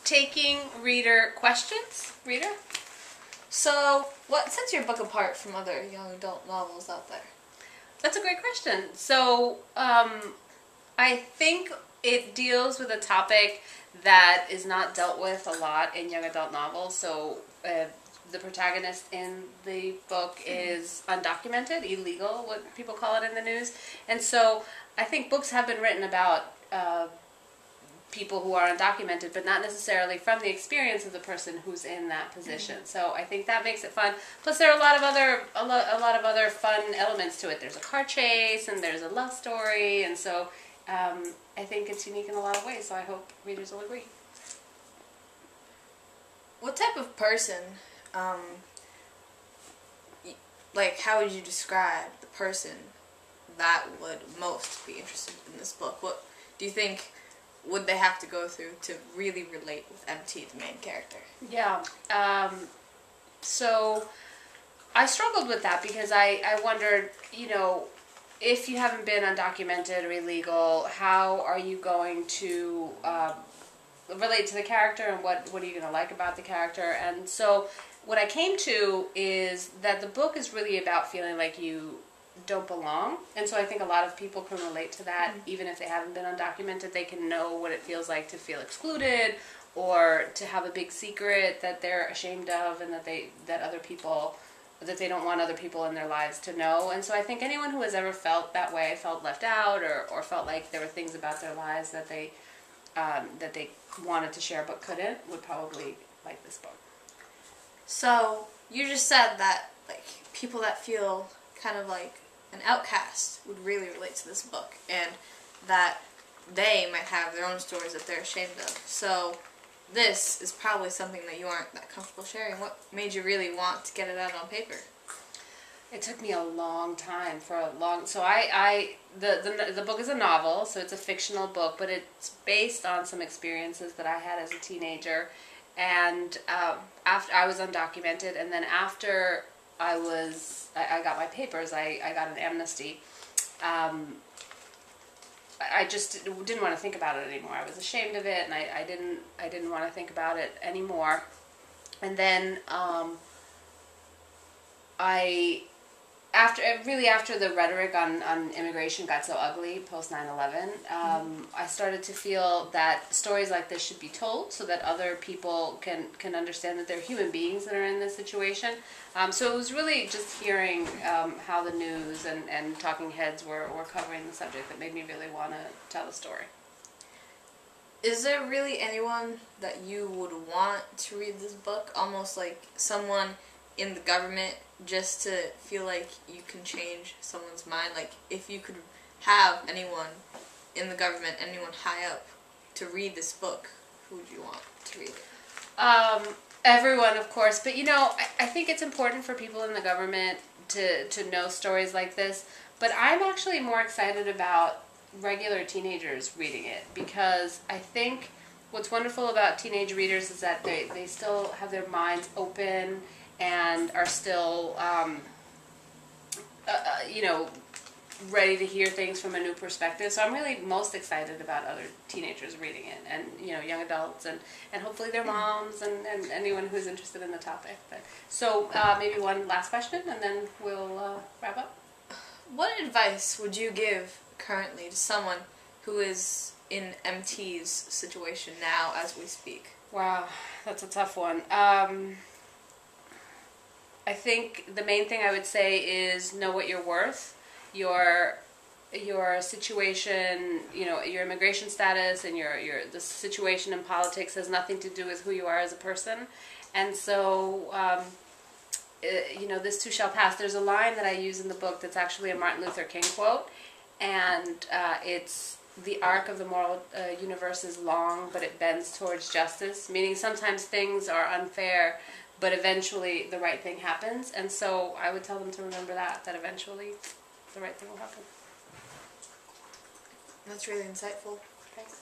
taking reader questions. Reader? So, what sets your book apart from other young adult novels out there? That's a great question. So, I think it deals with a topic that is not dealt with a lot in young adult novels. So, the protagonist in the book is undocumented, illegal, what people call it in the news. And so, I think books have been written about people who are undocumented, but not necessarily from the experience of the person who's in that position. So I think that makes it fun. Plus, there are a lot of other fun elements to it. There's a car chase, and there's a love story, and so I think it's unique in a lot of ways. So I hope readers will agree. What type of person, like, how would you describe the person that would most be interested in this book? What do you think would they have to go through to really relate with MT, the main character? Yeah. So I struggled with that because I wondered, if you haven't been undocumented or illegal, how are you going to relate to the character, and what are you going to like about the character? And so what I came to is that the book is really about feeling like you don't belong, and so I think a lot of people can relate to that. Even if they haven't been undocumented, they can know what it feels like to feel excluded, or to have a big secret that they're ashamed of, and that they don't want other people in their lives to know. And so I think anyone who has ever felt that way, felt left out, or felt like there were things about their lives that they wanted to share but couldn't, would probably like this book. So you just said that, like, people that feel kind of like an outcast would really relate to this book, and that they might have their own stories that they're ashamed of. So this is probably something that you aren't that comfortable sharing. What made you really want to get it out on paper? It took me a long time so the book is a novel, so it's a fictional book, but it's based on some experiences that I had as a teenager. And after I was undocumented, and then after I got my papers, I got an amnesty. I just didn't want to think about it anymore. I was ashamed of it, and I didn't want to think about it anymore. And then after the rhetoric on immigration got so ugly post 9/11, I started to feel that stories like this should be told, so that other people can understand that they're human beings that are in this situation. So it was really just hearing how the news and talking heads were covering the subject that made me really want to tell the story. Is there really anyone that you would want to read this book? Almost like someone in the government, just to feel like you can change someone's mind? Like, if you could have anyone in the government, anyone high up, to read this book, who would you want to read it? Everyone, of course, but I think it's important for people in the government to know stories like this, but I'm actually more excited about regular teenagers reading it, because I think what's wonderful about teenage readers is that they still have their minds open and are still, ready to hear things from a new perspective. So I'm really most excited about other teenagers reading it, and young adults, and hopefully their moms, and anyone who's interested in the topic. So maybe one last question, and then we'll wrap up. What advice would you give currently to someone who is in MT's situation now as we speak? Wow, that's a tough one. I think the main thing I would say is know what you're worth. Your situation, your immigration status, and the situation in politics has nothing to do with who you are as a person. And so, this too shall pass. There's a line that I use in the book that's actually a Martin Luther King quote, and it's, "The arc of the moral universe is long, but it bends towards justice," meaning sometimes things are unfair, but eventually the right thing happens. And so I would tell them to remember that eventually the right thing will happen. That's really insightful. Thanks.